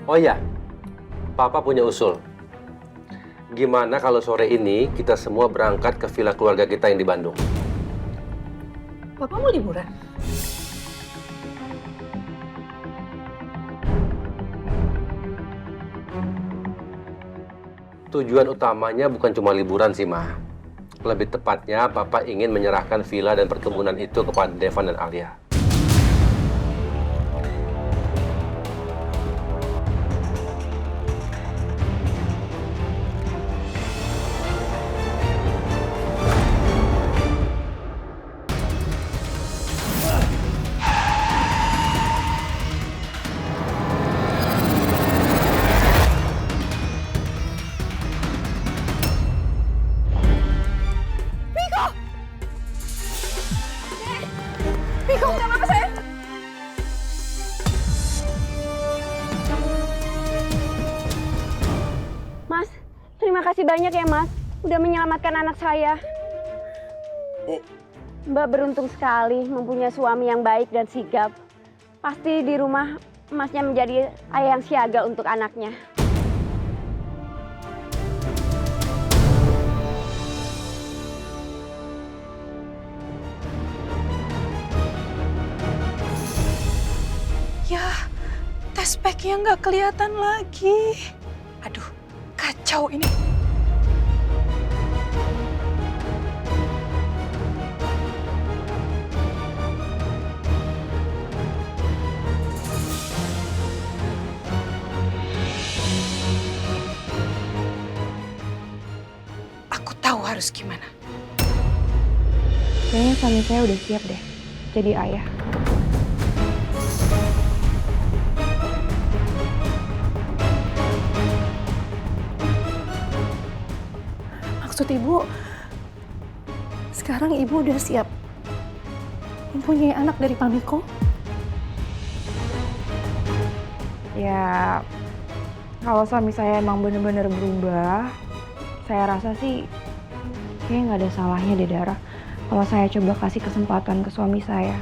Oh iya, Papa punya usul. Gimana kalau sore ini kita semua berangkat ke villa keluarga kita yang di Bandung? Papa mau liburan? Tujuan utamanya bukan cuma liburan sih, Ma. Lebih tepatnya, Papa ingin menyerahkan villa dan perkebunan itu kepada Devan dan Alia. Miko, nggak apa-apa sayang. Mas, terima kasih banyak ya Mas, udah menyelamatkan anak saya. Mbak beruntung sekali mempunyai suami yang baik dan sigap. Pasti di rumah Masnya menjadi ayah yang siaga untuk anaknya. Ya, tes packnya nggak kelihatan lagi. Aduh, kacau ini. Aku tahu harus gimana. Kayaknya suami saya udah siap deh jadi ayah. Maksud ibu, sekarang ibu udah siap mempunyai anak dari Pak Miko? Ya, kalau suami saya emang bener-bener berubah, saya rasa sih kayaknya nggak ada salahnya deh Dara. Kalau saya coba kasih kesempatan ke suami saya.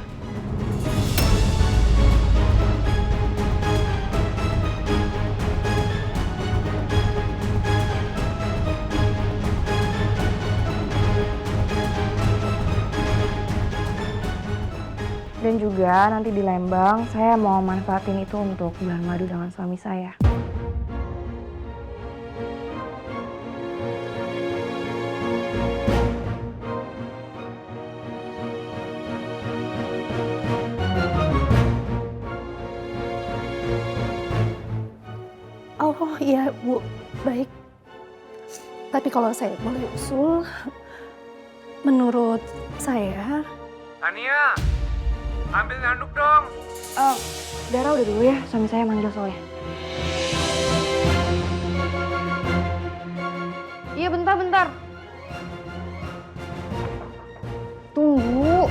Dan juga nanti di Lembang, saya mau manfaatin itu untuk bulan madu dengan suami saya. Oh iya Bu, baik. Tapi kalau saya boleh usul, menurut saya... Tania, ambil handuk dong. Dara udah dulu ya, suami saya manggil soalnya. Iya bentar. Tunggu.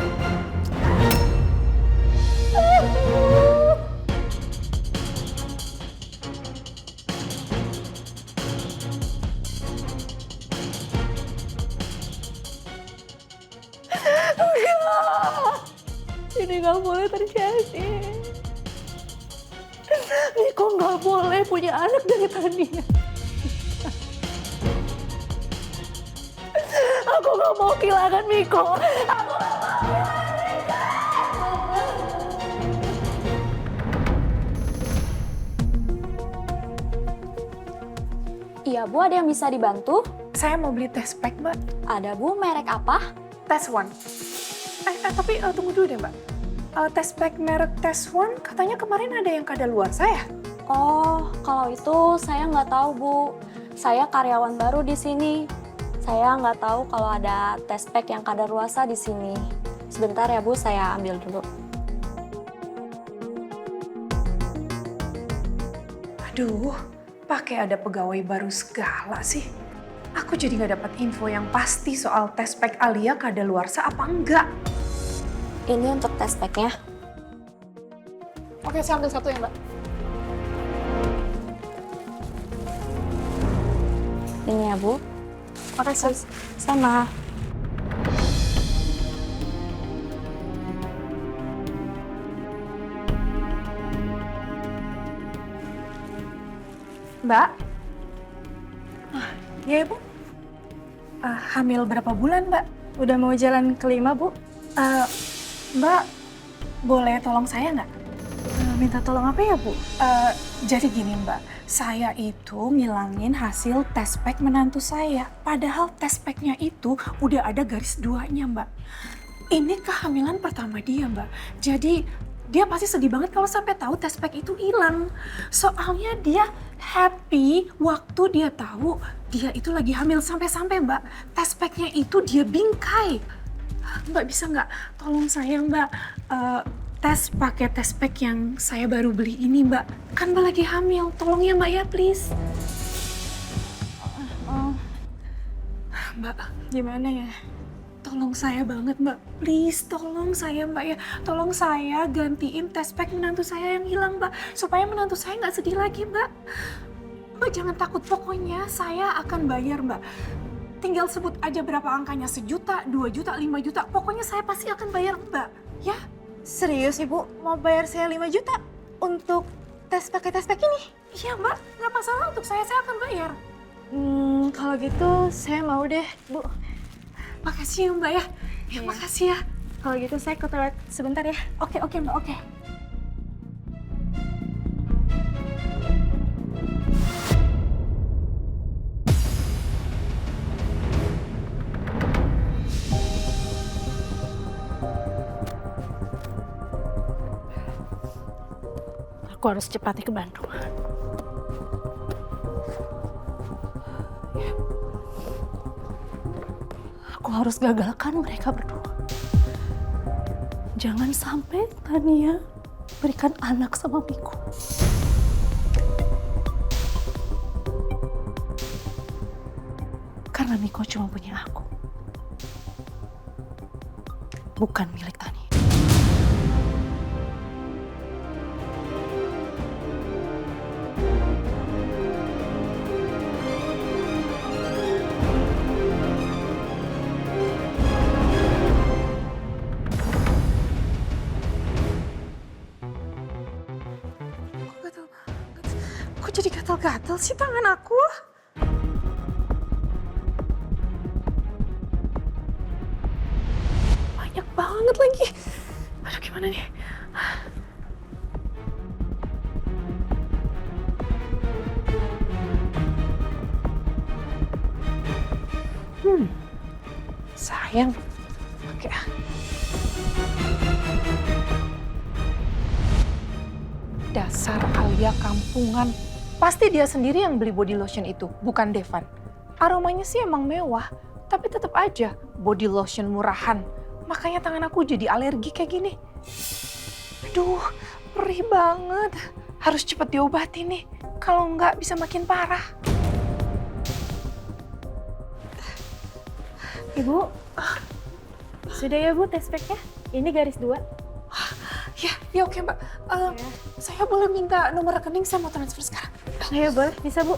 Ini nggak boleh terjadi. Miko nggak boleh punya anak dari Tania. Aku nggak mau kehilangan Miko. Aku nggak mau kehilangan Miko. Iya Bu, ada yang bisa dibantu? Saya mau beli test pack, Mbak. Ada Bu, merek apa? Test One. Tapi tunggu dulu deh, Mbak. Test pack merek Test One katanya kemarin ada yang kadaluarsa ya? Oh, kalau itu saya nggak tahu Bu. Saya karyawan baru di sini. Saya nggak tahu kalau ada test pack yang kadaluarsa di sini. Sebentar ya Bu, saya ambil dulu. Aduh, pakai ada pegawai baru segala sih. Aku jadi nggak dapat info yang pasti soal test pack Alia kadaluarsa apa enggak. Ini untuk test packnya. Oke, saya ambil satu ya, Mbak. Ini ya Bu. Makasih. Sama. Mbak? Ya, Ibu. Hamil berapa bulan, Mbak? Udah mau jalan kelima, Bu. Mbak, boleh tolong saya nggak? Minta tolong apa ya, Bu? Jadi gini, Mbak. Saya itu ngilangin hasil tes pack menantu saya. Padahal tes packnya itu udah ada garis 2-nya, Mbak. Ini kehamilan pertama dia, Mbak. Jadi dia pasti sedih banget kalau sampai tahu tes pack itu hilang. Soalnya dia happy waktu dia tahu dia itu lagi hamil. Sampai-sampai, Mbak, tes packnya itu dia bingkai. Mbak bisa nggak tolong saya, Mbak, pakai tes pack yang saya baru beli ini, Mbak. Kan Mbak lagi hamil. Tolong ya, Mbak, ya, please. Mbak, Gimana ya? tolong saya banget, Mbak. Please, tolong saya, Mbak, ya. Tolong saya gantiin tes pack menantu saya yang hilang, Mbak. Supaya menantu saya nggak sedih lagi, Mbak. Mbak jangan takut. Pokoknya saya akan bayar, Mbak. Tinggal sebut aja berapa angkanya. 1 juta, 2 juta, 5 juta. Pokoknya saya pasti akan bayar, Mbak. Ya? Serius, Ibu? Mau bayar saya 5 juta untuk pakai tes pack ini? Iya, Mbak. Nggak masalah untuk saya akan bayar. Kalau gitu saya mau deh, Bu. Makasih ya, Mbak, ya. Iya. Makasih ya. Kalau gitu saya ke toilet sebentar ya. Oke, Mbak, oke. Aku harus cepatnya ke Bandung. Aku harus gagalkan mereka berdua. Jangan sampai Tania berikan anak sama Miko. Karena Miko cuma punya aku. Bukan milik Tania. Gatal banget. Kok jadi gatal-gatal sih tangan aku? Banyak banget lagi. Aduh, gimana nih? Sayang. Oke. Dasar Alia kampungan. Pasti dia sendiri yang beli body lotion itu, bukan Devan. Aromanya sih emang mewah, tapi tetap aja body lotion murahan. Makanya tangan aku jadi alergi kayak gini. Aduh, perih banget. Harus cepet diobati nih. Kalau nggak bisa makin parah. Ibu, sudah ya Bu tes packnya? Ini garis 2. Ya oke, Mbak. Saya boleh minta nomor rekening, saya mau transfer sekarang. Ayo boleh, bisa Bu.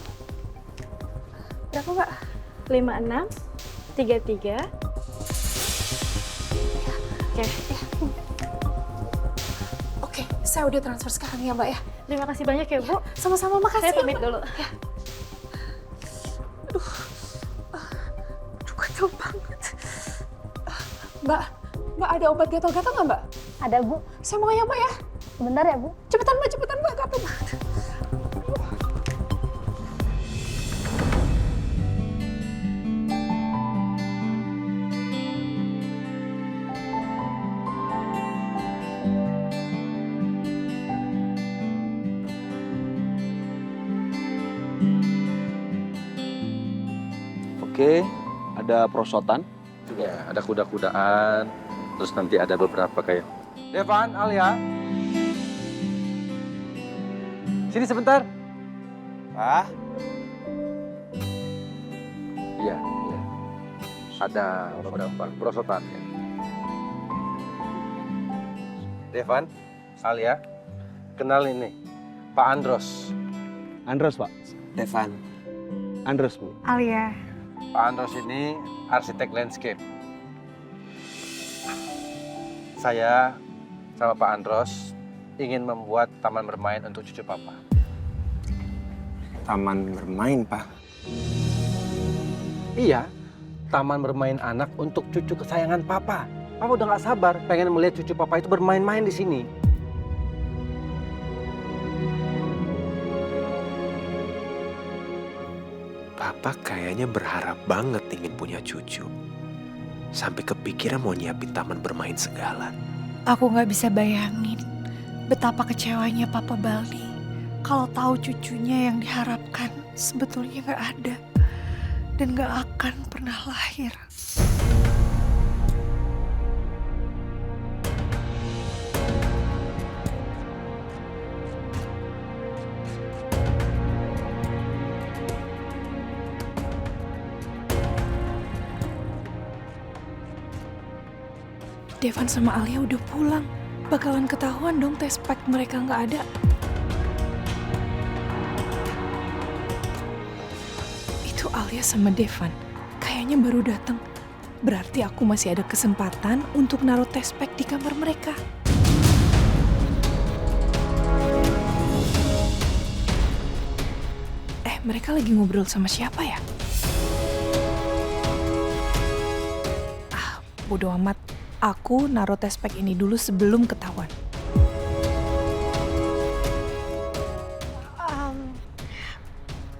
Berapa Mbak? 56 33. Oke. Oke, saya udah transfer sekarang ya, Mbak, ya. Terima kasih banyak ya Bu. Sama-sama, makasih. Saya pamit ya, Mbak. dulu. Ya. Aduh, gatel banget. Mbak, ada obat gatal-gatal nggak, Mbak? Ada Bu, Saya mau ya, Mbak, ya. sebentar ya Bu. Cepetan, Mbak, gatel banget. Oke, ada perosotan. Ya, ada kuda-kudaan. Terus nanti ada beberapa kayak Devan, Alia. Sini sebentar. Ah, Iya. Ada beberapa perosotan. Ya. Devan, Alia, kenal ini Pak Andros. Andros Pak. Devan. Andros Bu. Alia. Pak Andros ini arsitek landscape. Saya sama Pak Andros ingin membuat taman bermain untuk cucu papa. taman bermain, Pak. Iya, taman bermain anak untuk cucu kesayangan Papa. Papa udah gak sabar pengen melihat cucu Papa itu bermain-main di sini. Papa kayaknya berharap banget ingin punya cucu. Sampai kepikiran mau nyiapin taman bermain segala. Aku nggak bisa bayangin betapa kecewanya Papa Baldi kalau tahu cucunya yang diharapkan sebetulnya nggak ada dan nggak akan pernah lahir. Devan sama Alia udah pulang. Bakalan ketahuan dong tes pack mereka nggak ada. Itu Alia sama Devan. Kayaknya baru datang. Berarti aku masih ada kesempatan untuk naruh tes pack di kamar mereka. Mereka lagi ngobrol sama siapa ya? Bodo amat. Aku naruh tes pack ini dulu sebelum ketahuan.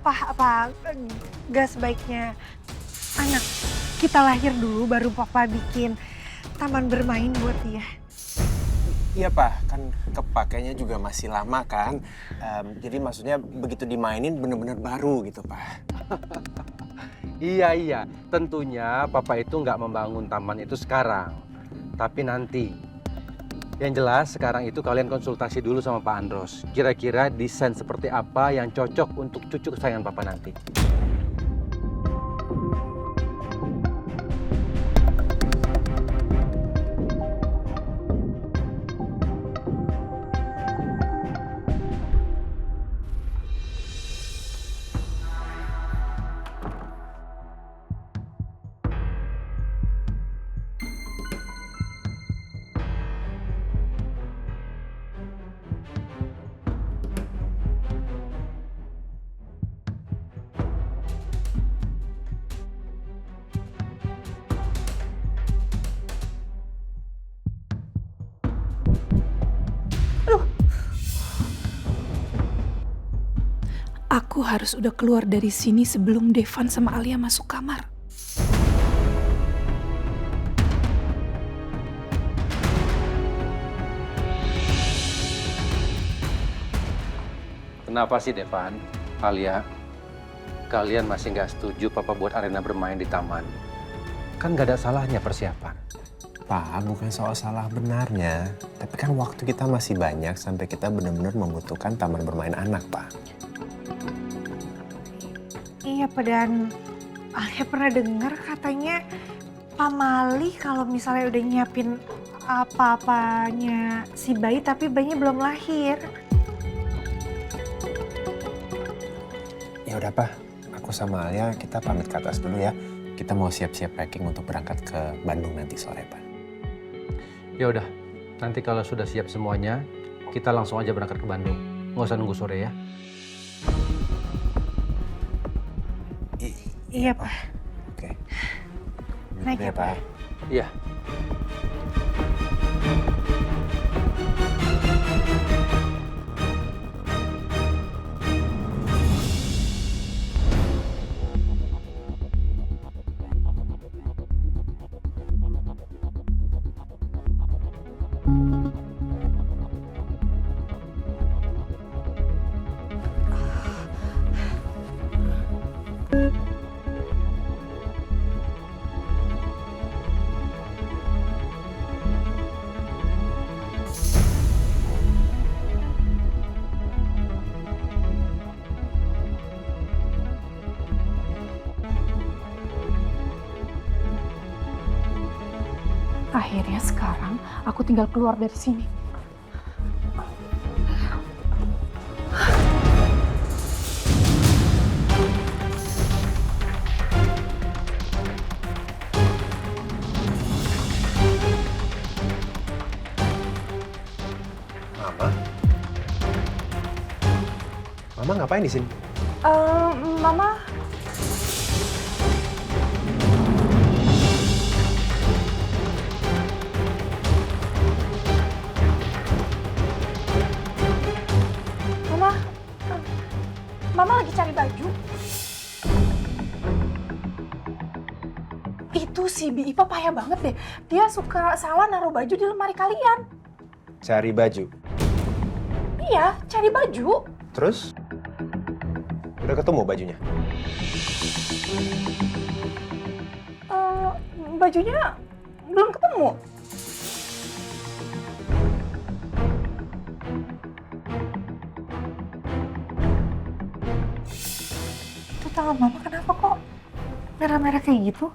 Apa gak sebaiknya anak kita lahir dulu baru Papa bikin taman bermain buat dia? Iya, Pak. Kan kepakainya juga masih lama kan. Jadi maksudnya begitu dimainin bener-bener baru gitu, Pak. Iya, tentunya Papa itu nggak membangun taman itu sekarang. Tapi nanti. Yang jelas sekarang itu kalian konsultasi dulu sama Pak Andros. Kira-kira desain seperti apa yang cocok untuk cucu kesayangan Papa nanti. Aku harus udah keluar dari sini sebelum Devan sama Alia masuk kamar. Kenapa sih Devan, Alia? Kalian masih nggak setuju Papa buat arena bermain di taman? Kan nggak ada salahnya persiapan. Pak, bukan soal salah benarnya. Tapi kan waktu kita masih banyak sampai kita benar-benar membutuhkan taman bermain anak, Pak. Iya, Pak, dan Alia pernah dengar katanya Pak Mali kalau misalnya udah nyiapin apa-apanya si bayi tapi bayinya belum lahir. Ya udah, Pak. Aku sama Alia kita pamit ke atas dulu ya. Kita mau siap-siap packing untuk berangkat ke Bandung nanti sore, Pak. Ya udah, nanti kalau sudah siap semuanya, kita langsung aja berangkat ke Bandung. Nggak usah nunggu sore ya. Iya, Pak. Oke. Naik ya, Pak. Iya. Akhirnya sekarang aku tinggal keluar dari sini. Mama ngapain di sini? Mama. Mama. Mama lagi cari baju. Itu si Bi Ipa payah banget deh. Dia suka salah naruh baju di lemari kalian. Cari baju. Iya, cari baju. Terus? Udah ketemu bajunya? Bajunya belum ketemu. Itu tangan mama kenapa kok merah-merah kayak gitu?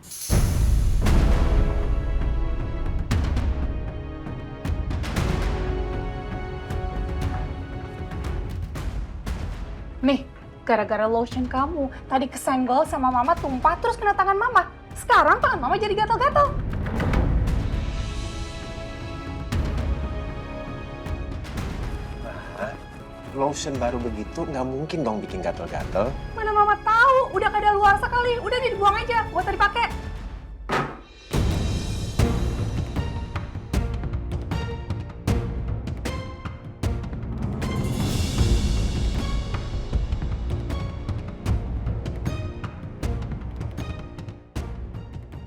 Nih, gara-gara lotion kamu tadi kesenggol sama mama tumpah terus kena tangan mama. Sekarang tangan mama jadi gatal-gatal. Lotion baru begitu nggak mungkin dong bikin gatel-gatel. Mana mama tahu, udah kada luar sekali, udah dibuang aja, gak usah dipakai.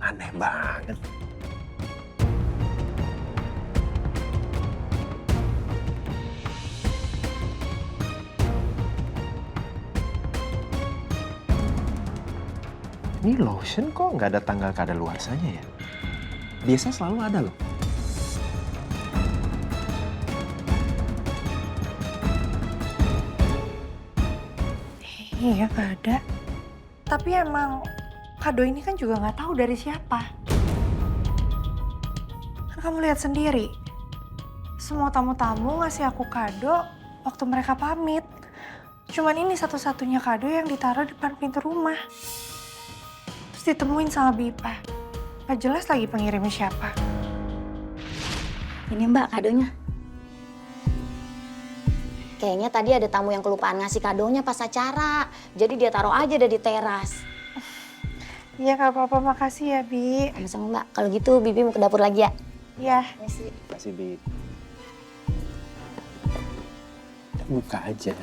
Aneh banget. Ini lotion kok nggak ada tanggal kadaluarsanya ya? Biasanya selalu ada loh. Iya, nggak ada. Tapi emang kado ini kan juga nggak tahu dari siapa. Kan kamu lihat sendiri. Semua tamu-tamu ngasih aku kado waktu mereka pamit. Cuman ini satu-satunya kado yang ditaruh depan pintu rumah. Terus ditemuin sama Bipa. Gak jelas lagi pengirimnya siapa. Ini Mbak kadonya. Kayaknya tadi ada tamu yang kelupaan ngasih kadonya pas acara. Jadi dia taruh aja deh di teras. Iya, gak apa-apa. Makasih ya, Bi. Sama-sama Mbak. Kalau gitu Bibi mau ke dapur lagi ya? Iya. Kasih Bi. Buka aja.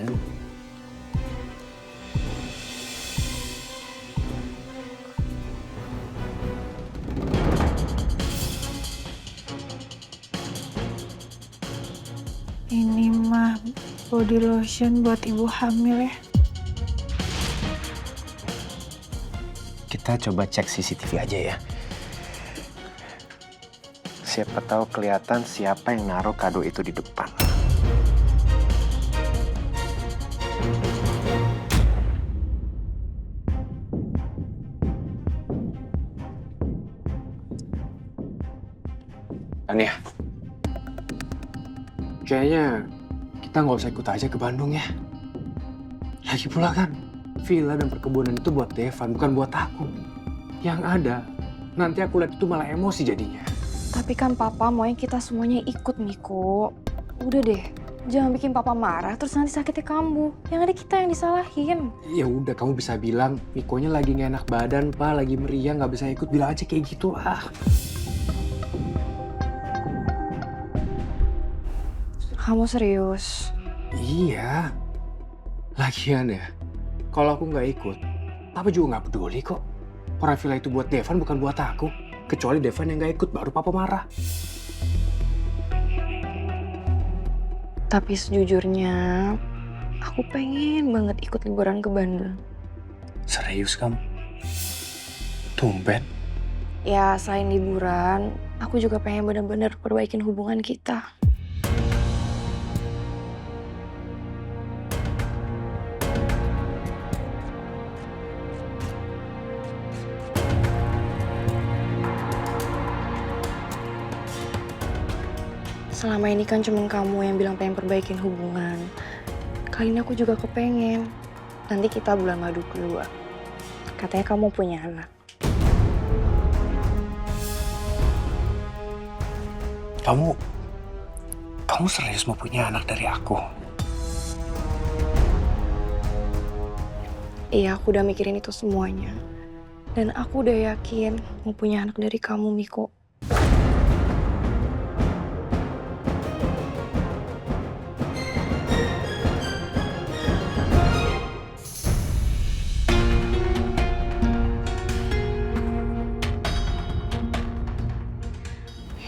Ini mah body lotion buat ibu hamil ya. Kita coba cek CCTV aja ya. Siapa tahu kelihatan siapa yang naruh kado itu di depan. Ania, kayaknya kita nggak usah ikut aja ke Bandung ya. Lagi pula kan, villa dan perkebunan itu buat Devan, bukan buat aku. Yang ada, nanti aku lihat itu malah emosi jadinya. Tapi kan papa maunya kita semuanya ikut, Miko. Udah deh, jangan bikin papa marah terus nanti sakitnya kamu. Yang ada kita yang disalahin. Ya udah, kamu bisa bilang Mikonya lagi nggak enak badan, Pak, lagi meriang, nggak bisa ikut, bilang aja kayak gitu lah. Kamu serius? Iya. Lagian ya, kalau aku nggak ikut, Papa juga nggak peduli kok. Orang villa itu buat Devan, bukan buat aku. Kecuali Devan yang nggak ikut, baru Papa marah. Tapi sejujurnya, aku pengen banget ikut liburan ke Bandung. Serius kamu? Tumben. Ya, selain liburan, aku juga pengen bener-bener perbaikin hubungan kita. Selama ini kan cuma kamu yang bilang pengen perbaikin hubungan. Kali ini aku juga kepengen. Nanti kita bulan madu kedua. Katanya kamu punya anak. Kamu serius mau punya anak dari aku? Iya, aku udah mikirin itu semuanya. Dan aku udah yakin mau punya anak dari kamu, Miko.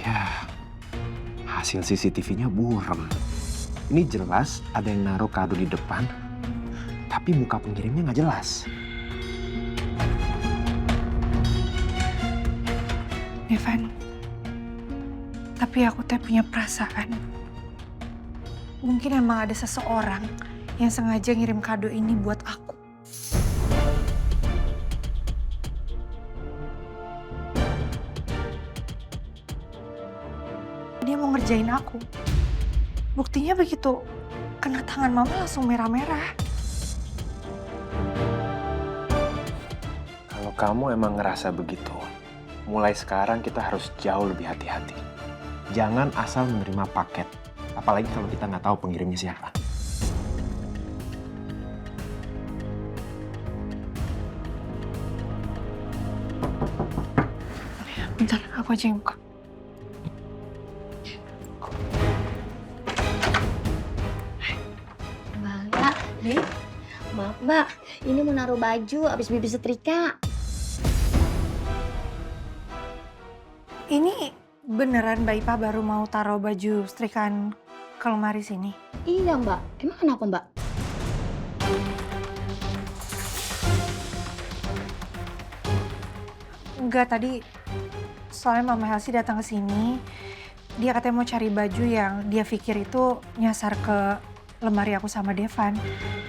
Ya, hasil CCTV-nya buram. Ini jelas ada yang naruh kado di depan, tapi muka pengirimnya nggak jelas. Devan, tapi aku teh punya perasaan. Mungkin emang ada seseorang yang sengaja ngirim kado ini buat aku. Dia mau ngerjain aku. Buktinya begitu kena tangan mama langsung merah-merah. Kalau kamu emang ngerasa begitu, mulai sekarang kita harus jauh lebih hati-hati. Jangan asal menerima paket, apalagi kalau kita nggak tahu pengirimnya siapa. Bentar, aku aja yang buka. Mbak, nih, maaf Mbak, ini mau naruh baju abis bibi setrika. Ini beneran Mbak Ipa baru mau taruh baju setrikaan ke lemari sini? Iya Mbak, emang kenapa Mbak? Enggak, tadi soalnya Mama Helsi datang ke sini. Dia katanya mau cari baju yang dia pikir itu nyasar ke lemari aku sama Devan.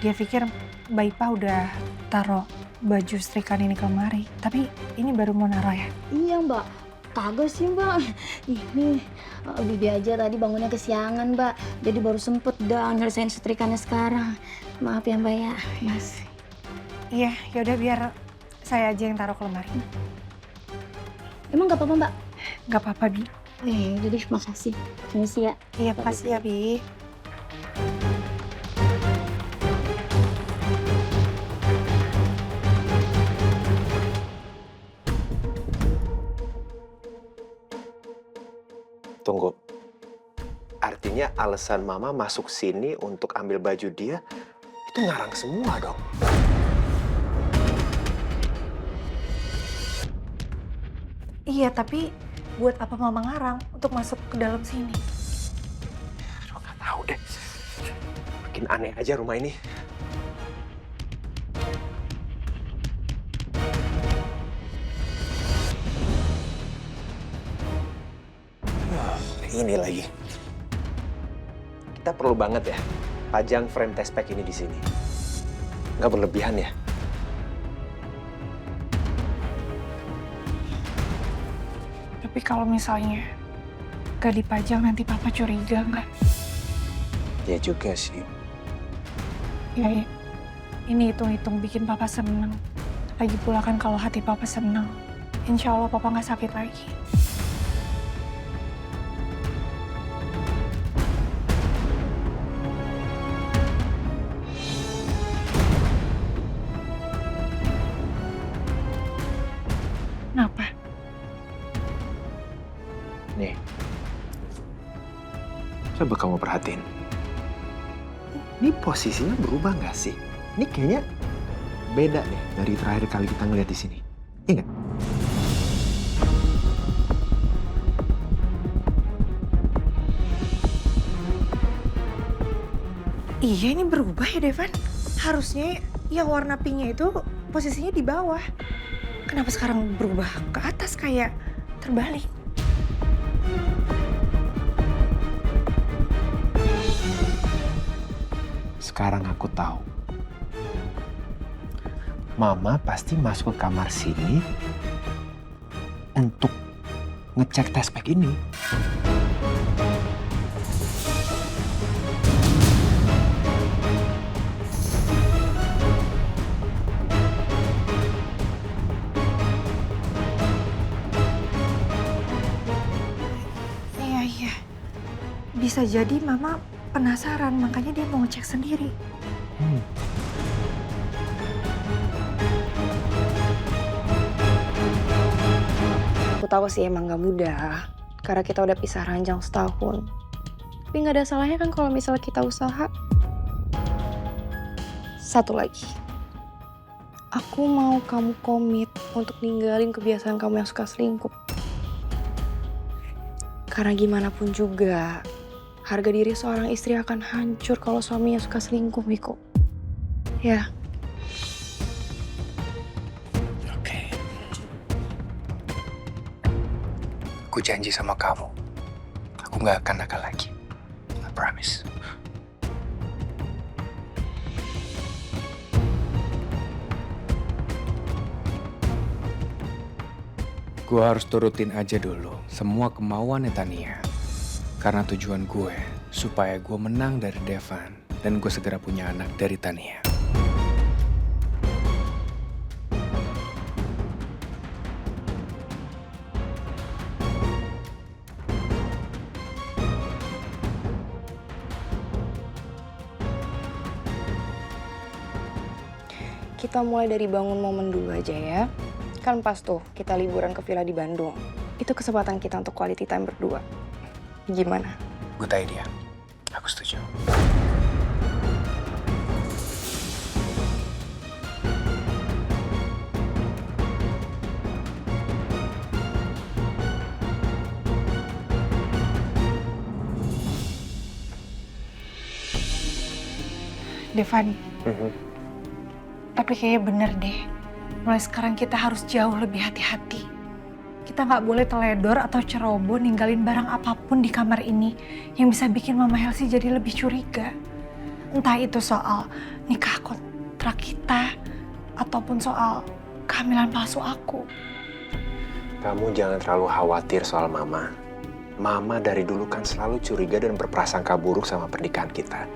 Dia pikir Mbak Ipa udah taruh baju setrikaan ini ke lemari. Tapi ini baru mau naruh ya? Iya Mbak, kagak sih Mbak. Ini bibi aja tadi bangunnya kesiangan Mbak. Jadi baru sempet dah nyelesain setrikannya sekarang. Maaf ya Mbak ya, Mas. Iya, yaudah biar saya aja yang taruh ke lemari. Emang gak apa-apa Mbak? Gak apa-apa, Bi. Jadi makasih. Permisi ya. Iya, makasih ya, Bi. Tunggu. Artinya alasan Mama masuk sini untuk ambil baju dia itu ngarang semua dong. Iya, tapi buat apa Mama ngarang untuk masuk ke dalam sini? Aduh, nggak tahu deh. Makin aneh aja rumah ini. Ini lagi. Kita perlu banget ya pajang frame test pack ini di sini. Nggak berlebihan ya. Tapi kalau misalnya gak dipajang nanti Papa curiga nggak? Ya juga sih. Ya, ini hitung-hitung bikin Papa seneng. Lagi pula kan kalau hati Papa seneng, insya Allah Papa nggak sakit lagi. Kenapa? Nih. Coba kamu perhatiin. Ini posisinya berubah nggak sih? Ini kayaknya beda deh dari terakhir kali kita ngeliat di sini. Iya nggak? Iya, ini berubah ya, Devan. Harusnya yang warna pinknya itu posisinya di bawah. Kenapa sekarang berubah ke atas kayak terbalik? Sekarang aku tahu. Mama pasti masuk ke kamar sini untuk ngecek test pack ini. Iya. Bisa jadi Mama penasaran, makanya dia mau ngecek sendiri. Aku tahu sih emang gak mudah, karena kita udah pisah ranjang setahun. Tapi gak ada salahnya kan kalau misalnya kita usaha. Satu lagi. Aku mau kamu komit untuk ninggalin kebiasaan kamu yang suka selingkuh. Karena gimana pun juga, harga diri seorang istri akan hancur kalau suaminya suka selingkuh, Miko. Ya. Oke. Aku janji sama kamu, aku nggak akan nakal lagi. I promise. Gue harus turutin aja dulu semua kemauannya Tania. Karena tujuan gue supaya gue menang dari Devan dan gue segera punya anak dari Tania. Kita mulai dari bangun momen dulu aja ya. Kan pas tuh kita liburan ke villa di Bandung. Itu kesempatan kita untuk quality time berdua. Gimana? Good idea. Aku setuju. Devan, tapi kayaknya bener deh. Mulai sekarang kita harus jauh lebih hati-hati. Kita nggak boleh teledor atau ceroboh ninggalin barang apapun di kamar ini yang bisa bikin Mama Helsi jadi lebih curiga. Entah itu soal nikah kontrak kita ataupun soal kehamilan palsu aku. Kamu jangan terlalu khawatir soal Mama. Mama dari dulu kan selalu curiga dan berprasangka buruk sama pernikahan kita.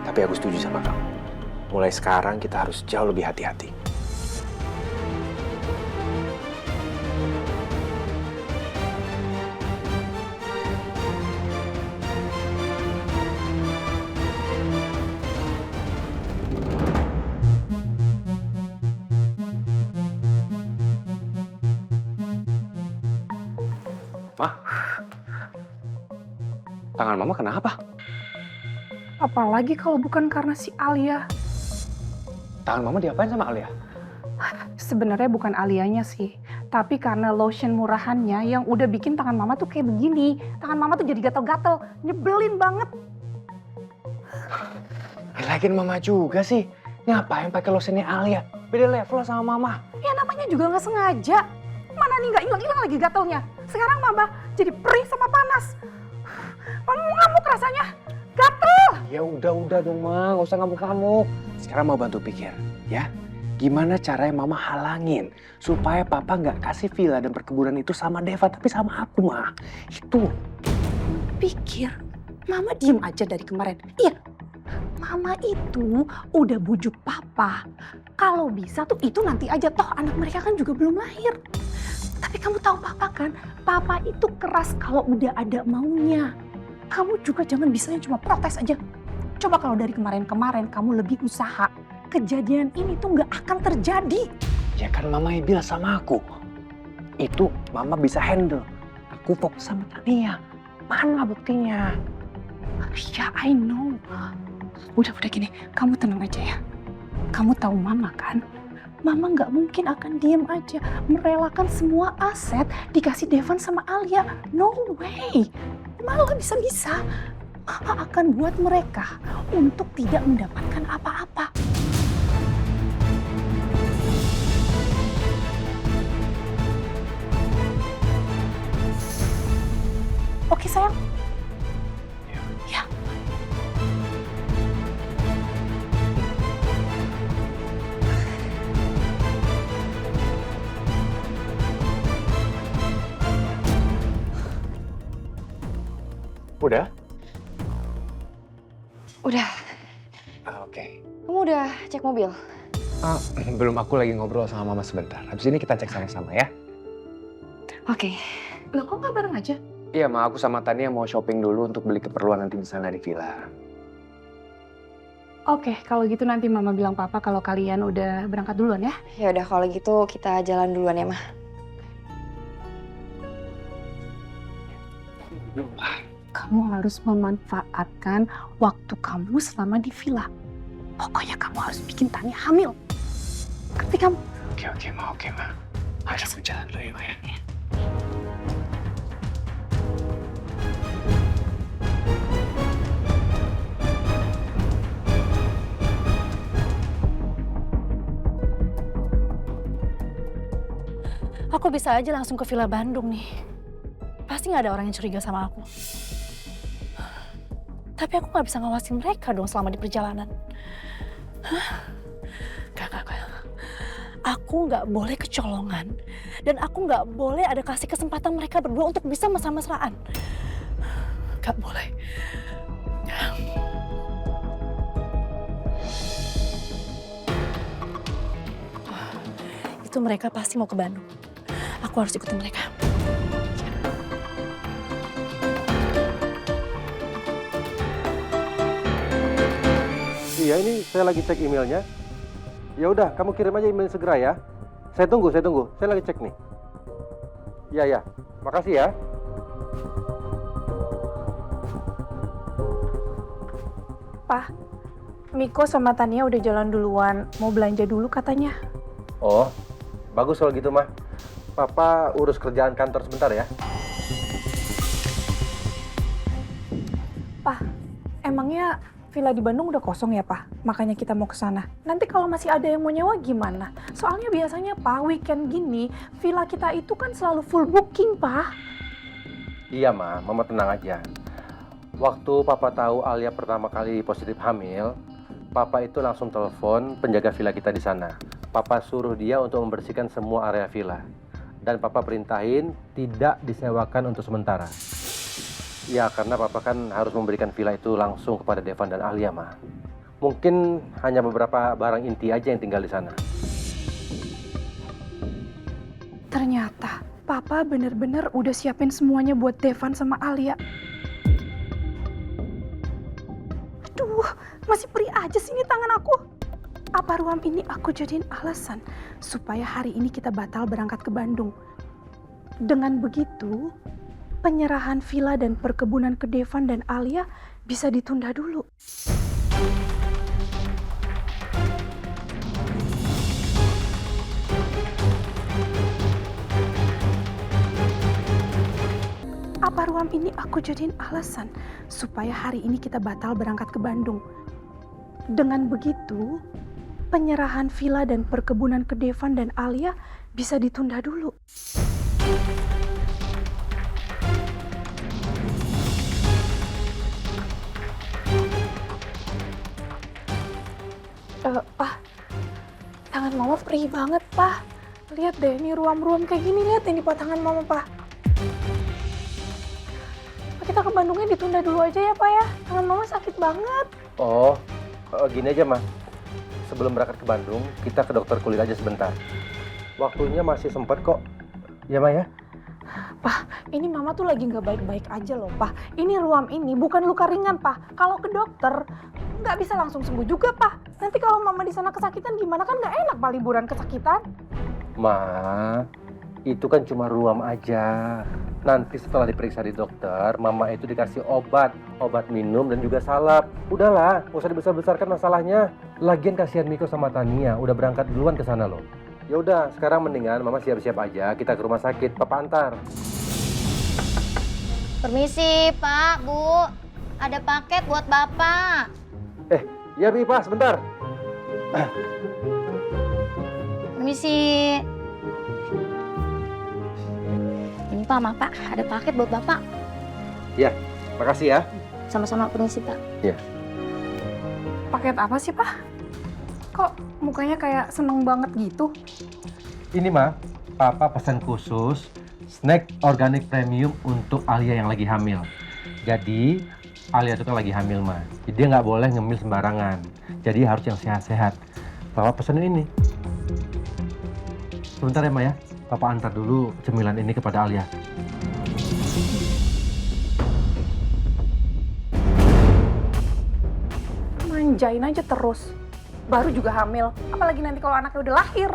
Tapi aku setuju sama kamu. Mulai sekarang kita harus jauh lebih hati-hati. Ma, tangan Mama kenapa? Apalagi kalau bukan karena si Alia. Tangan Mama diapain sama Alia? Sebenarnya bukan Alianya sih, tapi karena lotion murahannya yang udah bikin tangan Mama tuh kayak begini. Tangan Mama tuh jadi gatel-gatel, nyebelin banget. Lagian Mama juga sih. Ngapain pakai lotionnya Alia? Beda level sama Mama. Ya namanya juga nggak sengaja. Mana nih nggak hilang-hilang lagi gatelnya. Sekarang Mama jadi perih sama panas. Mama ngamuk rasanya. Gatel. Ya udah dong Ma, nggak usah ngamuk-ngamuk. Sekarang mau bantu pikir, ya. Gimana caranya Mama halangin supaya Papa nggak kasih villa dan perkebunan itu sama Deva, tapi sama aku, Ma. Itu. Pikir, Mama diem aja dari kemarin. Iya, Mama itu udah bujuk Papa. Kalau bisa tuh itu nanti aja, toh anak mereka kan juga belum lahir. Tapi kamu tahu Papa kan, Papa itu keras kalau udah ada maunya. Kamu juga jangan bisanya cuma protes aja. Coba kalau dari kemarin-kemarin kamu lebih usaha, kejadian ini tuh nggak akan terjadi. Ya kan Mama yang bilang sama aku. Itu Mama bisa handle. Aku fokus sama Tania. Mana buktinya? Ya, I know. Udah gini, kamu tenang aja ya. Kamu tahu Mama kan? Mama nggak mungkin akan diem aja merelakan semua aset dikasih Devan sama Alia. No way. Malah bisa-bisa Mama akan buat mereka untuk tidak mendapatkan apa-apa. Oke sayang? Ya. Udah? Udah. Oke. Kamu udah cek mobil? Belum, aku lagi ngobrol sama Mama sebentar. Habis ini kita cek sama-sama ya. Oke. Loh kok nggak bareng aja? Iya, Ma, aku sama Tania mau shopping dulu untuk beli keperluan nanti misalnya di villa. Oke, kalau gitu nanti Mama bilang Papa kalau kalian udah berangkat duluan ya. Ya udah kalau gitu kita jalan duluan ya, Ma. Kamu harus memanfaatkan waktu kamu selama di villa. Pokoknya kamu harus bikin Tania hamil. Ngerti kamu? Oke, Ma. Ayo aku jalan dulu ya, Ma ya. Aku bisa aja langsung ke Villa Bandung nih. Pasti nggak ada orang yang curiga sama aku. Tapi aku nggak bisa ngawasin mereka dong selama di perjalanan. Gak. Aku nggak boleh kecolongan. Dan aku nggak boleh ada kasih kesempatan mereka berdua untuk bisa mesra-mesraan. Gak boleh. Itu mereka pasti mau ke Bandung. Aku harus ikutin mereka. Iya, ini saya lagi cek emailnya. Ya udah, kamu kirim aja email segera ya. Saya tunggu. Saya lagi cek nih. Iya. Makasih ya. Pak, Miko sama Tania udah jalan duluan. Mau belanja dulu katanya. Oh, bagus kalau gitu, Mah. Papa urus kerjaan kantor sebentar ya. Pak, emangnya villa di Bandung udah kosong ya, Pak? Makanya kita mau ke sana. Nanti kalau masih ada yang mau nyewa gimana? Soalnya biasanya, Pak, weekend gini, villa kita itu kan selalu full booking, Pak. Iya, Ma. Mama tenang aja. Waktu Papa tahu Alia pertama kali positif hamil, Papa itu langsung telepon penjaga villa kita di sana. Papa suruh dia untuk membersihkan semua area villa. Dan Papa perintahin tidak disewakan untuk sementara. Ya, karena Papa kan harus memberikan villa itu langsung kepada Devan dan Alia, Ma. Mungkin hanya beberapa barang inti aja yang tinggal di sana. Ternyata Papa bener-bener udah siapin semuanya buat Devan sama Alia. Aduh, masih perih aja sih ini tangan aku. Apa ruam ini aku jadiin alasan supaya hari ini kita batal berangkat ke Bandung. Dengan begitu, penyerahan villa dan perkebunan ke Devan dan Alia bisa ditunda dulu. Apa ruam ini aku jadiin alasan supaya hari ini kita batal berangkat ke Bandung. Dengan begitu, penyerahan villa dan perkebunan ke Devan dan Alia bisa ditunda dulu. Pak, tangan Mama perih banget, Pak. Lihat deh, ini ruam-ruam kayak gini. Lihat ini, Pak, tangan Mama, Pak. Kita ke Bandungnya ditunda dulu aja ya, Pak ya. Tangan Mama sakit banget. Oh, gini aja, Ma. Sebelum berangkat ke Bandung, kita ke dokter kulit aja sebentar. Waktunya masih sempat kok. Ya, Ma ya? Pak, ini Mama tuh lagi nggak baik-baik aja loh, Pak. Ini ruam ini bukan luka ringan, Pak. Kalau ke dokter, nggak bisa langsung sembuh juga, Pak. Nanti kalau Mama di sana kesakitan gimana, kan nggak enak Pak liburan kesakitan. Ma, itu kan cuma ruam aja. Nanti setelah diperiksa di dokter, Mama itu dikasih obat minum dan juga salep. Udahlah, nggak usah dibesar-besarkan masalahnya. Lagian kasihan Miko sama Tania, udah berangkat duluan ke sana loh. Ya udah, sekarang mendingan Mama siap-siap aja, kita ke rumah sakit, Papa antar. Permisi, Pak, Bu. Ada paket buat Bapak. Ya Bi, Pak, sebentar. Permisi. Ini Pak, maaf Pak, ada paket buat Bapak. Ya, makasih ya. Sama-sama, permisi Pak. Ya. Paket apa sih, Pak? Kok mukanya kayak seneng banget gitu? Ini Ma, Papa pesan khusus snack organik premium untuk Alia yang lagi hamil. Jadi Alia itu kan lagi hamil, Ma. Jadi dia nggak boleh ngemil sembarangan. Jadi harus yang sehat-sehat. Papa pesenin ini. Sebentar ya, Ma ya. Papa antar dulu cemilan ini kepada Alia. Manjain aja terus. Baru juga hamil. Apalagi nanti kalau anaknya udah lahir.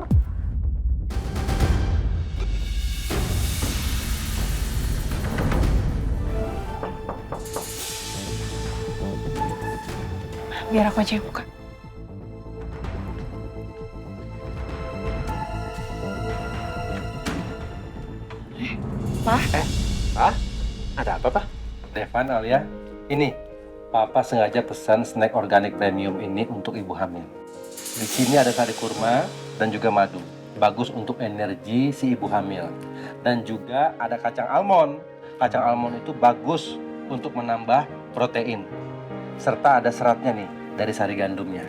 biar aku aja yang buka. Pak, ada apa, Pak? Devan, Alia, ini Papa sengaja pesan snack organik premium ini untuk ibu hamil. Di sini ada sari kurma dan juga madu. Bagus untuk energi si ibu hamil. Dan juga ada kacang almond. Kacang almond itu bagus untuk menambah protein. Serta ada seratnya nih dari sari gandumnya.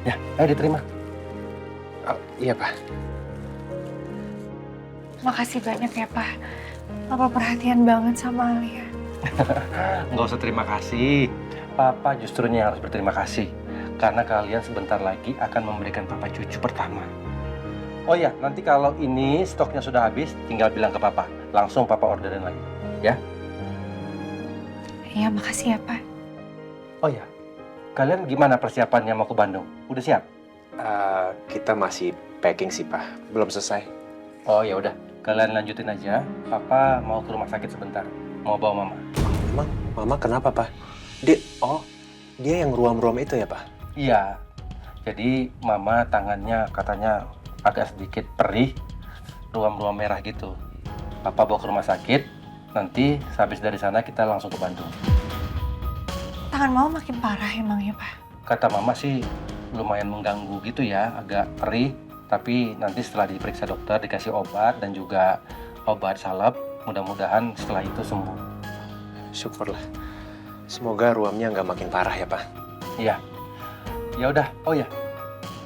Ya, ayo diterima. Oh, iya, Pak. Makasih banyak ya, Pak. Papa perhatian banget sama Alia. Nggak usah terima kasih. Papa justrunya yang harus berterima kasih. Karena kalian sebentar lagi akan memberikan Papa cucu pertama. Oh ya, nanti kalau ini stoknya sudah habis, tinggal bilang ke Papa. Langsung Papa orderin lagi, ya? Iya, makasih ya, Pak. Oh ya, kalian gimana persiapannya mau ke Bandung? Udah siap? Kita masih packing sih, Pak. Belum selesai. Oh ya udah, kalian lanjutin aja. Papa mau ke rumah sakit sebentar. Mau bawa Mama. Emang Mama kenapa, Pak? Dia yang ruam-ruam itu ya, Pak? Iya. Jadi Mama tangannya katanya agak sedikit perih, ruam-ruam merah gitu. Papa bawa ke rumah sakit. Nanti habis dari sana kita langsung ke Bandung. Tangan Mama makin parah emangnya, Pak? Kata Mama sih lumayan mengganggu gitu ya, agak perih. Tapi nanti setelah diperiksa dokter, dikasih obat dan juga obat salep, mudah-mudahan setelah itu sembuh. Syukurlah. Semoga ruamnya nggak makin parah ya, Pak. Iya. Ya udah. Oh ya,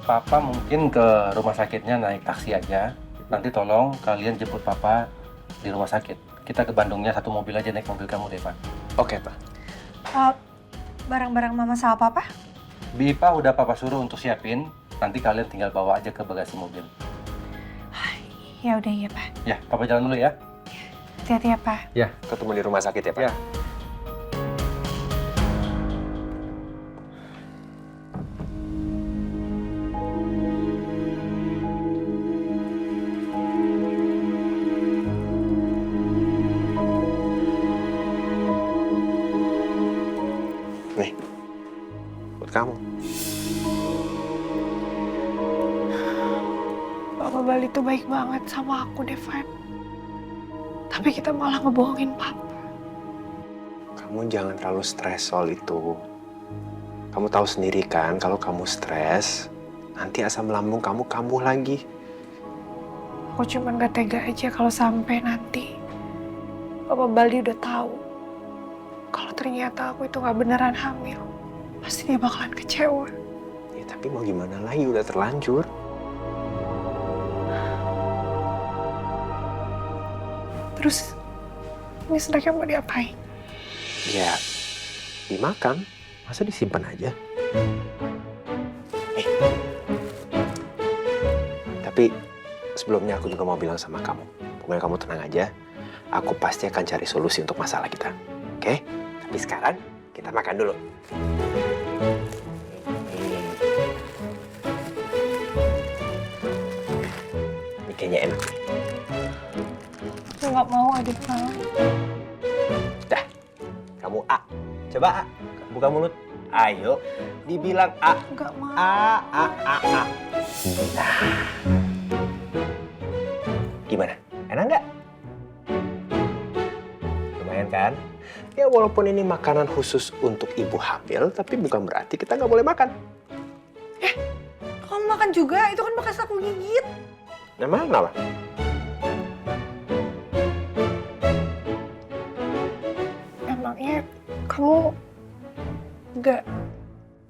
Papa mungkin ke rumah sakitnya naik taksi aja. Nanti tolong kalian jemput Papa di rumah sakit. Kita ke Bandungnya satu mobil aja, naik mobil kamu, Devan. Oke, Pak. Barang-barang Mama sama Papa? Bipa udah Papa suruh untuk siapin. Nanti kalian tinggal bawa aja ke bagasi mobil. Ya udah, iya, Pak. Ya, Papa jalan dulu ya. Hati-hati ya, Pak. Ya, ketemu di rumah sakit ya, Pak. Ya. Nih, buat kamu. Papa Bali tuh baik banget sama aku, Devan. Tapi kita malah ngebohongin Papa. Kamu jangan terlalu stres soal itu. Kamu tahu sendiri kan, kalau kamu stres, nanti asam lambung kamu kambuh lagi. Aku cuman gak tega aja kalau sampai nanti Papa Bali udah tahu kalau ternyata aku itu gak beneran hamil. Pasti dia bakalan kecewa. Ya, tapi mau gimana lagi, udah terlanjur. Terus, ini snacknya mau diapain? Ya, dimakan. Masa disimpan aja? Tapi sebelumnya aku juga mau bilang sama kamu. Pokoknya kamu tenang aja. Aku pasti akan cari solusi untuk masalah kita. Oke? Tapi sekarang kita makan dulu. Ini kayaknya enak. Aku gak mau, adik mau. Dah, kamu A. Coba A. Buka mulut. Ayo, dibilang A. Gak mau. A. Nah. Gimana? Enak nggak? Lumayan kan? Ya walaupun ini makanan khusus untuk ibu hamil, tapi bukan berarti kita nggak boleh makan. Kamu makan juga? Itu kan bekas aku gigit. Emang kenapa? Emangnya kamu gak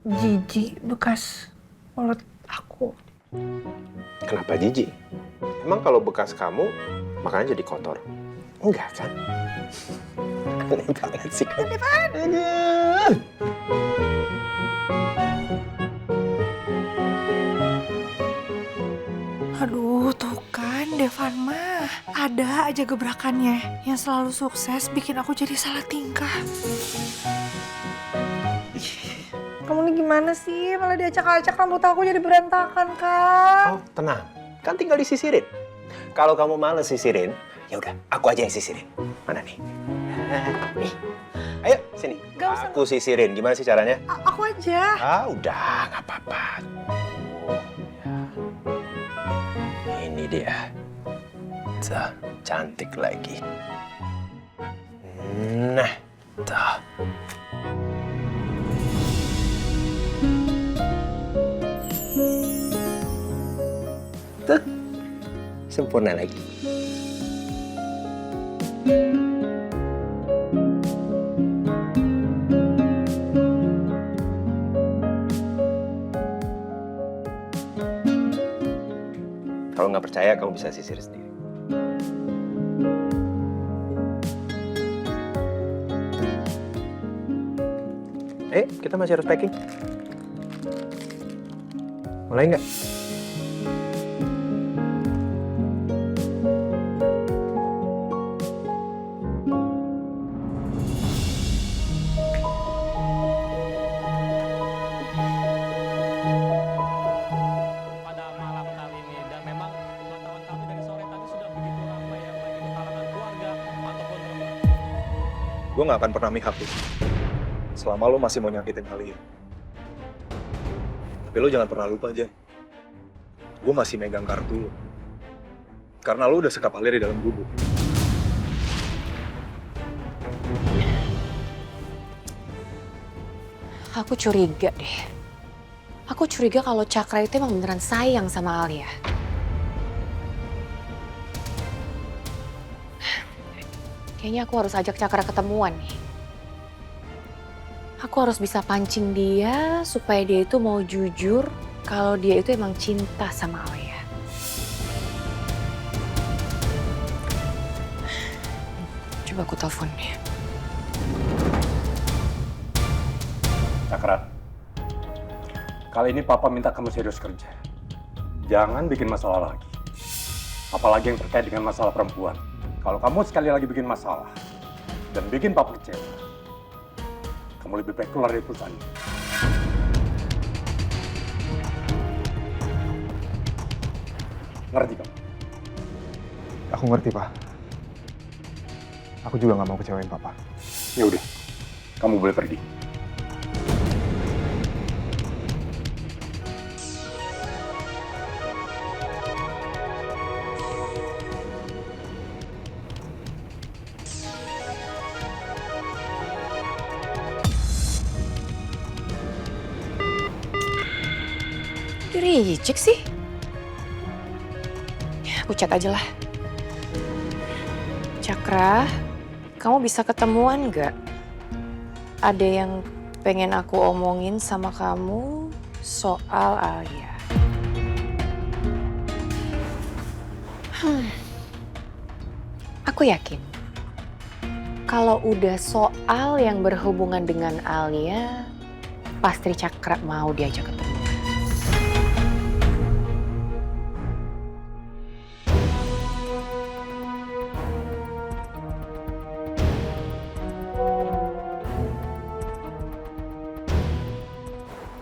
jijik bekas mulut aku? Kenapa jijik? Emang kalau bekas kamu, makannya jadi kotor? Enggak kan? Aneh banget sih kan? Aduh, tuh kan Devan mah. Ada aja gebrakannya yang selalu sukses bikin aku jadi salah tingkah. Kamu nih gimana sih? Malah diacak-acak rambut aku jadi berantakan, Kak. Oh, tenang. Kan tinggal disisirin. Kalau kamu males sisirin, ya udah, aku aja yang sisirin. Mana nih? Nih. Ayo, sini. Gak nggak usah. Aku sisirin, gimana sih caranya? Aku aja. Ah, udah, nggak apa-apa. Ini dia. Tuh, cantik lagi. Nah, tuh. Tuh, sempurna lagi. Kalau nggak percaya, kamu bisa sisir sendiri. Kita masih harus packing. Mulai nggak? Pada malam kali ini, dan memang pantauan kami dari sore tadi sudah begitu ramai yang baik itu kalangan keluarga ataupun Gue gak akan pernah mihak lu. Selama lu masih mau nyakitin Alia. Tapi lu jangan pernah lupa aja. Gue masih megang kartu lu. Karena lu udah sekap Alia di dalam gubuk. Aku curiga deh. Aku curiga kalau Cakra itu emang beneran sayang sama Alia. Kayaknya aku harus ajak Cakra ketemuan nih. Aku harus bisa pancing dia supaya dia itu mau jujur kalau dia itu emang cinta sama Alia. Coba aku telepon dia. Cakra, kali ini Papa minta kamu serius kerja. Jangan bikin masalah lagi. Apalagi yang terkait dengan masalah perempuan. Kalau kamu sekali lagi bikin masalah dan bikin Papa kecewa, kamu lebih baik keluar dari perusahaan ini. Ngerti kamu? Aku ngerti, Pak. Aku juga gak mau kecewain Papa. Ya udah, kamu boleh pergi. Reject sih? Ya, aku chat aja lah. Cakra, kamu bisa ketemuan nggak? Ada yang pengen aku omongin sama kamu soal Alia. Aku yakin kalau udah soal yang berhubungan dengan Alia, pasti Cakra mau diajak ketemu.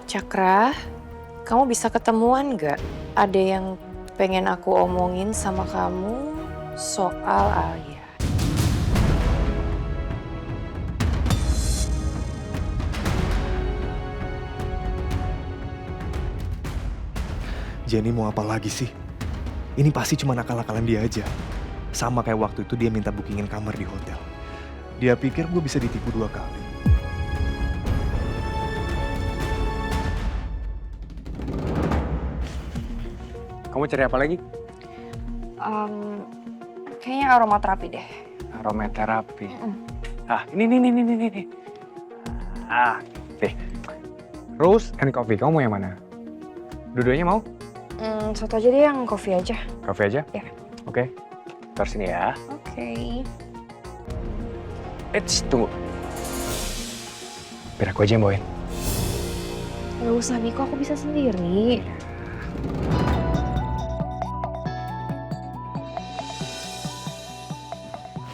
Cakra, kamu bisa ketemuan nggak? Ada yang pengen aku omongin sama kamu soal Alia. Jenny mau apa lagi sih? Ini pasti cuma akal-akalan dia aja. Sama kayak waktu itu dia minta bookingin kamar di hotel. Dia pikir gue bisa ditipu 2 kali. Kamu cari apa lagi? Kayaknya aromaterapi deh. Aromaterapi. Ah, ini. Ah, deh. Rose and coffee, kamu mau yang mana? Dua-duanya mau? Satu aja deh, yang coffee aja. Coffee aja? Ya. Oke. Taruh sini ya. Oke. Eits, tunggu. Biar aku aja yang bawain. Gak usah, Miko, aku bisa sendiri.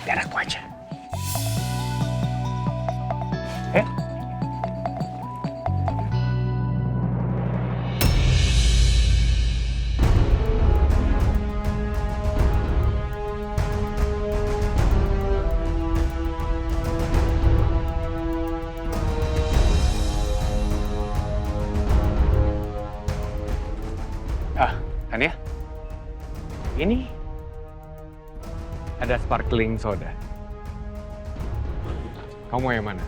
Biar aku aja. Ini ada sparkling soda. Kamu mau yang mana?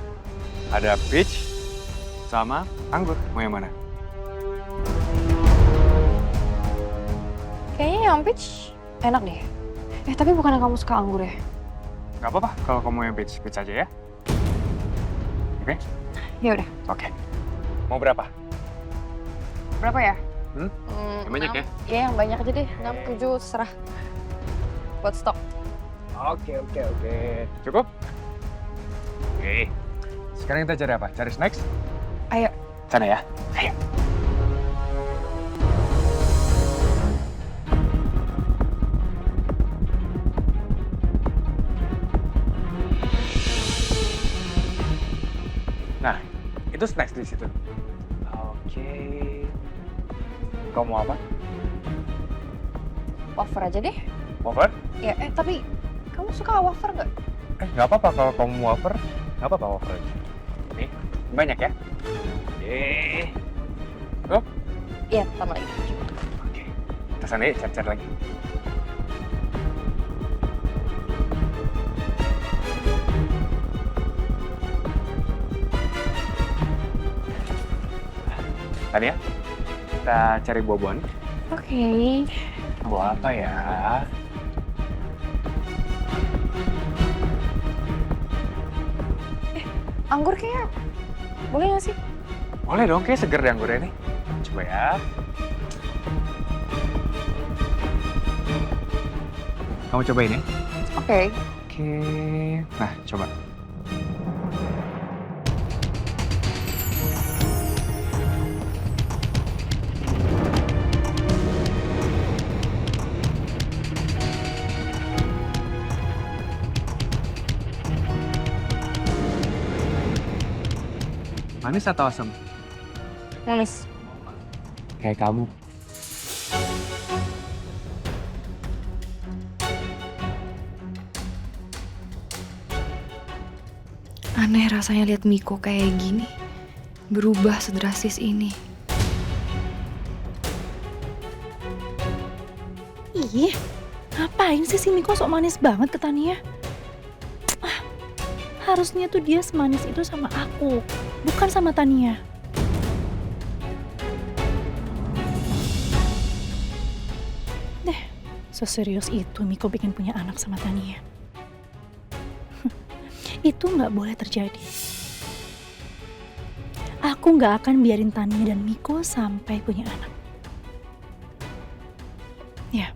Ada peach sama anggur. Mau yang mana? Kayaknya yang peach enak deh. Tapi bukannya kamu suka anggur ya? Gak apa-apa kalau kamu yang peach aja ya. Oke? Ya udah. Oke. Mau berapa? Berapa ya? Yang banyak ya? Iya, yang banyak aja deh. 6, 7, serah. Buat stok. Oke. Cukup? Oke. Sekarang kita cari apa? Cari snacks? Ayo. Sana ya. Ayo. Nah, itu snacks di situ. Oke. Kamu mau apa? Wafer aja deh. Wafer? Ya, tapi kamu suka wafer nggak? Nggak apa-apa kalau kamu mau wafer. Nggak apa-apa wafer aja. Nih, banyak ya? Yeay. Go. Iya, tambah lagi. Oke. Kita sana ya, cari-cari lagi. Tania, kita cari buah-buahan. Oke. Buah apa ya? Anggur kayaknya boleh nggak sih? Boleh dong, kayak seger deh anggurnya nih. Coba ya. Kamu cobain ya? Oke. Oke. Nah, coba. Manis atau asam? Manis. Kayak kamu. Aneh rasanya lihat Miko kayak gini. Berubah sedrastis ini. Ih, ngapain sih si Miko sok manis banget ke Tania? Harusnya tuh dia semanis itu sama aku, bukan sama Tania. Seserius itu Miko bikin punya anak sama Tania. Itu nggak boleh terjadi. Aku nggak akan biarin Tania dan Miko sampai punya anak. Ya,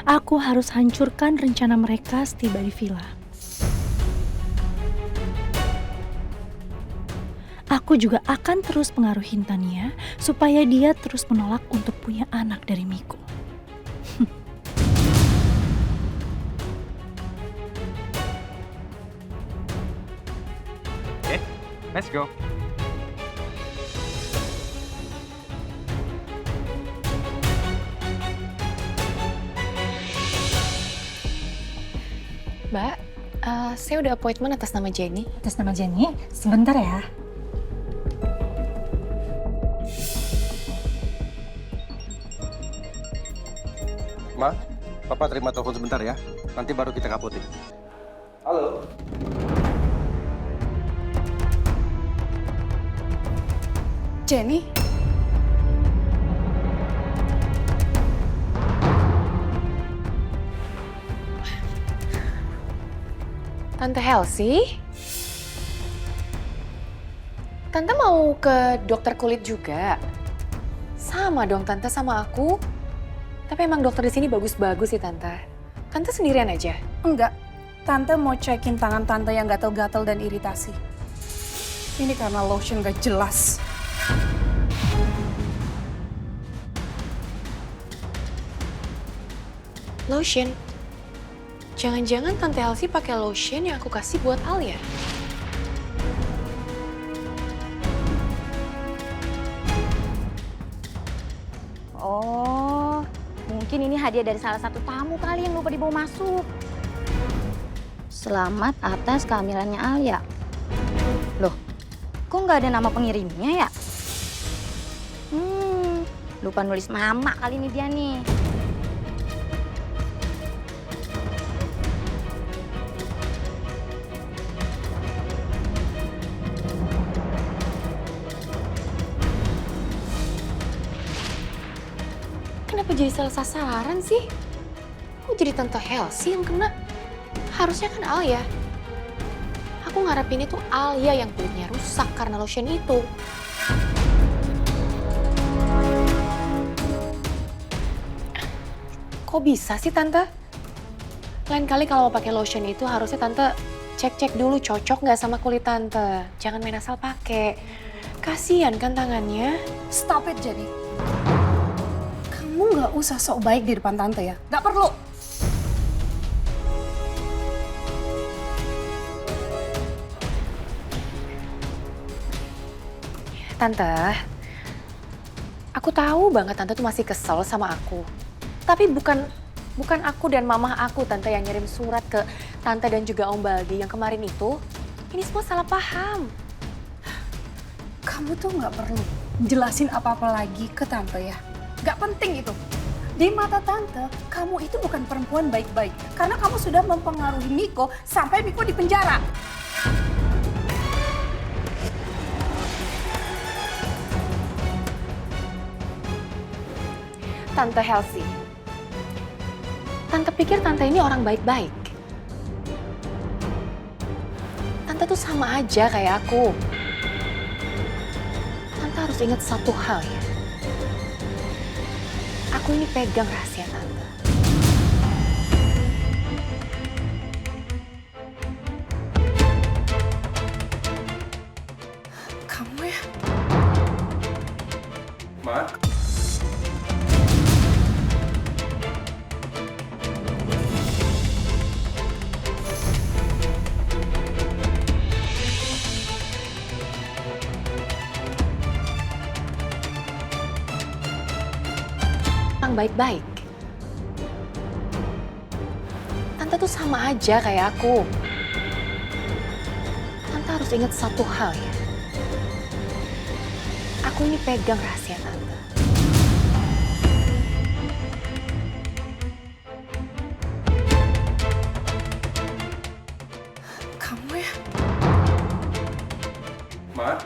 aku harus hancurkan rencana mereka setiba di villa. Aku juga akan terus pengaruhin Tania supaya dia terus menolak untuk punya anak dari Miko. Oke, let's go. Mbak, saya udah appointment atas nama Jenny. Atas nama Jenny, sebentar ya. Ma, Papa terima telepon sebentar ya. Nanti baru kita kapotin. Halo. Jenny? Tante Helsi? Tante mau ke dokter kulit juga? Sama dong Tante sama aku. Tapi emang dokter di sini bagus-bagus sih Tante. Tante sendirian aja? Enggak. Tante mau cekin tangan Tante yang gatel-gatel dan iritasi. Ini karena lotion gak jelas. Lotion? Jangan-jangan Tante Elsie pakai lotion yang aku kasih buat Al ya? Oh, mungkin ini hadiah dari salah satu tamu kali yang lupa dibawa masuk. Selamat atas kehamilannya Alia. Loh, kok nggak ada nama pengirimnya ya? Lupa nulis mama kali ini dia nih. Kenapa jadi salah sasaran sih? Kok jadi Tante Helsi yang kena? Harusnya kan Alia. Aku ngarepin itu Alia yang kulitnya rusak karena lotion itu. Kok bisa sih Tante? Lain kali kalau mau pakai lotion itu harusnya Tante cek-cek dulu cocok nggak sama kulit Tante. Jangan main asal pakai. Kasian kan tangannya. Stop it, Jenny. Kamu nggak usah sok baik di depan Tante ya. Nggak perlu. Tante, aku tahu banget Tante tuh masih kesel sama aku. Tapi bukan aku dan mama aku, Tante, yang ngirim surat ke Tante dan juga Om Baldi yang kemarin itu. Ini semua salah paham. Kamu tuh nggak perlu jelasin apa-apa lagi ke Tante ya. Nggak penting itu. Di mata Tante, kamu itu bukan perempuan baik-baik. Karena kamu sudah mempengaruhi Miko sampai Miko di penjara. Tante Helsi, Tante pikir Tante ini orang baik-baik. Tante tuh sama aja kayak aku. Tante harus ingat satu hal ya. Aku ini pegang rahasia Tante. Kamu ya? Ma? Orang baik-baik. Tante tuh sama aja kayak aku. Tante harus ingat satu hal ya. Aku ini pegang rahasia Tante. Kamu ya? Ma?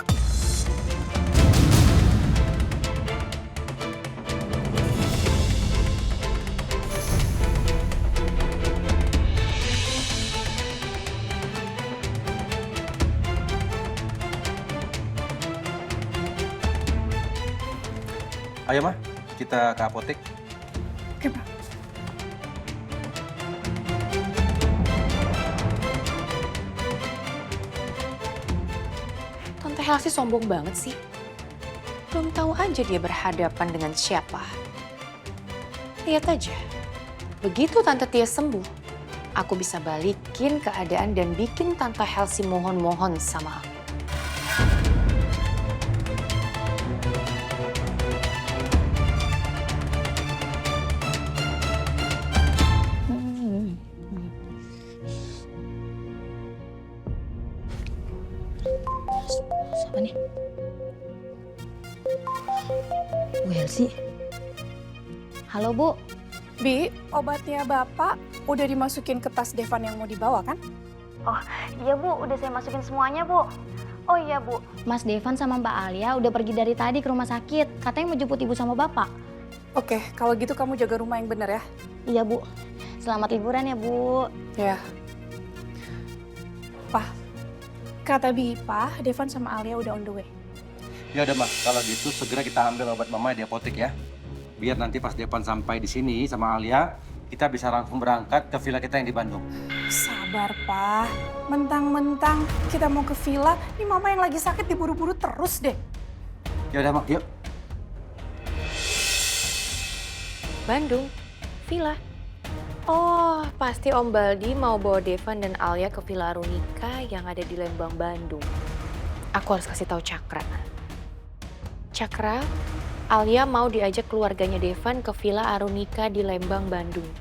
Ayo, Ma, kita ke apotek. Oke, Pak. Tante Helsi sombong banget sih. Belum tahu aja dia berhadapan dengan siapa. Lihat aja, begitu Tante Tia sembuh, aku bisa balikin keadaan dan bikin Tante Helsi mohon-mohon sama aku. Siapa nih? Bu Helsi. Halo, Bu. Bi, obatnya Bapak udah dimasukin ke tas Devan yang mau dibawa kan? Oh, iya Bu, udah saya masukin semuanya, Bu. Oh iya, Bu. Mas Devan sama Mbak Alia udah pergi dari tadi ke rumah sakit. Katanya mau jemput Ibu sama Bapak. Oke, kalau gitu kamu jaga rumah yang bener ya. Iya, Bu. Selamat liburan ya, Bu. Ya. Pak, kata Pak, Devan sama Alia udah on the way. Ya udah, Ma, kalau gitu segera kita ambil obat Mama di apotek ya. Biar nanti pas Devan sampai di sini sama Alia, kita bisa langsung berangkat ke villa kita yang di Bandung. Sabar, Pak. Mentang-mentang kita mau ke villa, ini Mama yang lagi sakit diburu-buru terus deh. Ya udah, Ma, yuk. Bandung, villa. Oh, pasti Om Baldi mau bawa Devan dan Alia ke Villa Arunika yang ada di Lembang, Bandung. Aku harus kasih tahu Cakra. Cakra, Alia mau diajak keluarganya Devan ke Villa Arunika di Lembang, Bandung.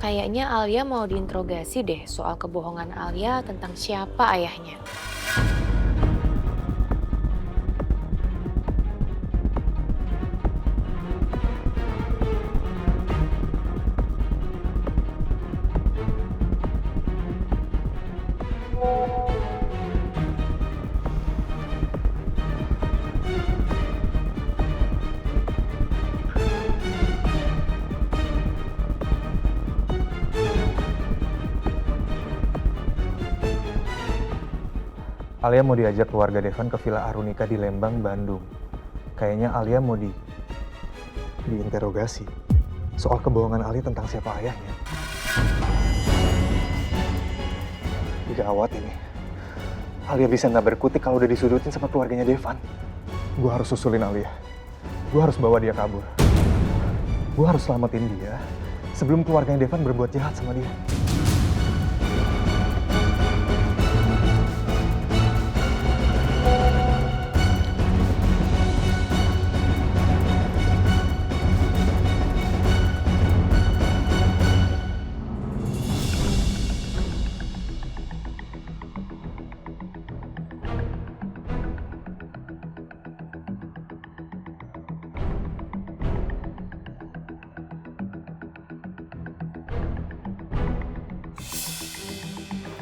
Kayaknya Alia mau diinterogasi deh soal kebohongan Alia tentang siapa ayahnya. Alia mau diajak keluarga Devan ke Villa Arunika di Lembang, Bandung. Kayaknya Alia mau diinterogasi soal kebohongan Alia tentang siapa ayahnya. Gawat ini. Alia bisa nggak berkutik kalau udah disudutin sama keluarganya Devan. Gue harus susulin Alia. Gue harus bawa dia kabur. Gue harus selamatin dia sebelum keluarganya Devan berbuat jahat sama dia.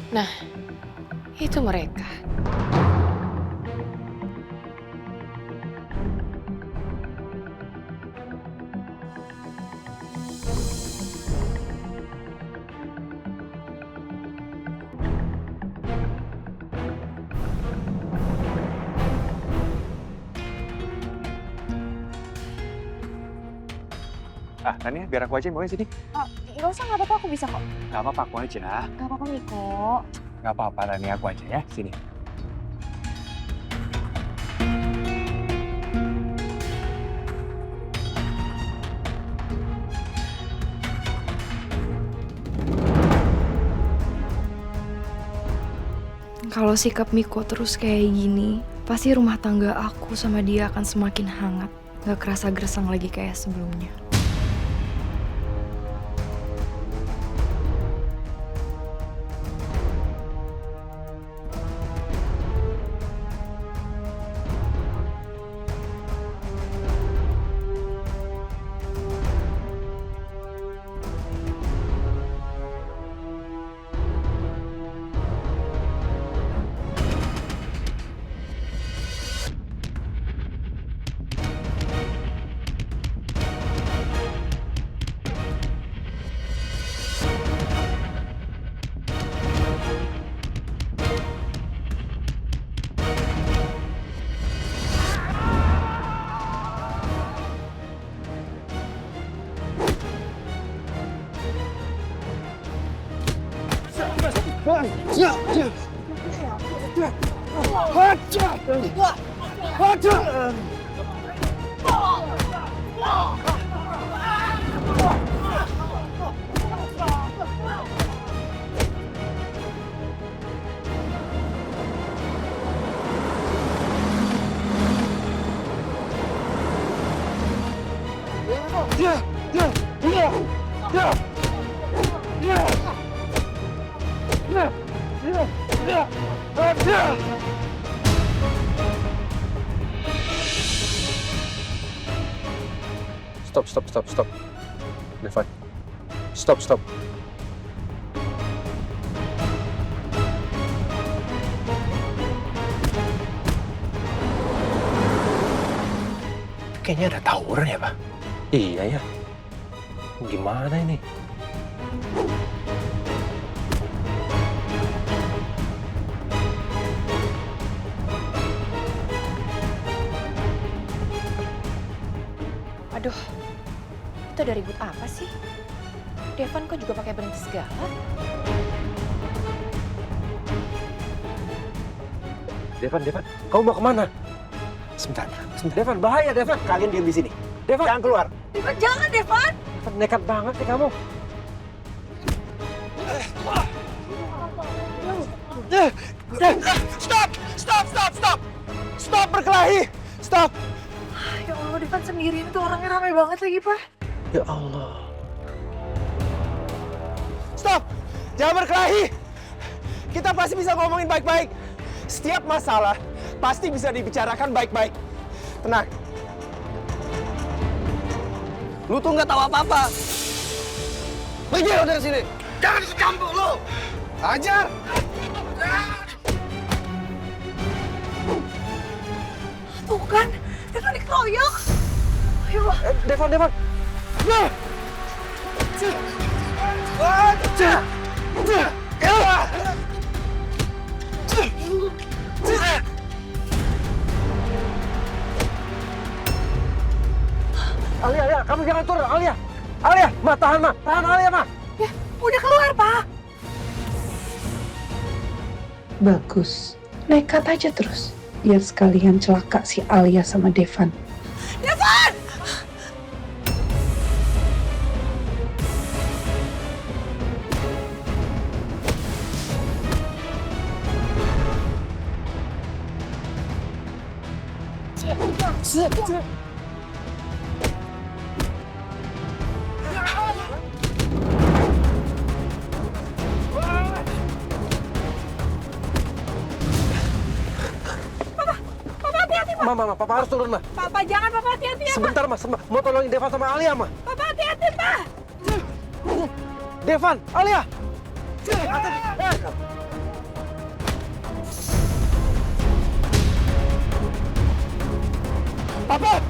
Nah, itu mereka. Tania, biar aku aja yang bawa sini. Nggak usah, nggak apa-apa, aku bisa kok. Gak apa-apa, aku aja. Nggak apa-apa, Miko. Gak apa-apa, Tania, aku aja ya. Sini. Kalau sikap Miko terus kayak gini, pasti rumah tangga aku sama dia akan semakin hangat. Gak kerasa gersang lagi kayak sebelumnya. Stop. Devan. Stop. Kayaknya ada tawuran ya, Pak? Iya ya. Gimana ini? Aduh, itu ada ribut apa sih? Devan kok juga pakai berhenti segala? Devan, kamu mau kemana? Sebentar. Devan, bahaya, Devan. Kalian diam di sini. Devan, jangan keluar. Devan, jangan, Devan! Devan, nekat banget sih kamu. Stop berkelahi! Stop! Ya Allah, Devan sendirian tuh orangnya ramai banget lagi, Pak. Ya Allah. Stop! Jangan berkelahi! Kita pasti bisa ngomongin baik-baik. Setiap masalah pasti bisa dibicarakan baik-baik. Tenang. Lu tuh nggak tahu apa-apa. Pergi lo dari sini. Jangan ikut campur lo. Ajar. Tuh kan, Devan dikeroyok. Ayo. Devan. Alia, kamu jangan turun, Alia. Alia, Ma, tahan, Ma. Tahan, Alia, Ma. Ya, udah keluar, Pak. Bagus. Nekat aja terus. Biar sekalian celaka si Alia sama Devan. Devan! Ma, Papa harus turun, Ma. Papa, jangan, Papa, hati-hati ya, Sebentar, Ma. Mau tolongin Devan sama Alia, Ma. Papa, hati-hati, Pak. Devan, Alia. Papa!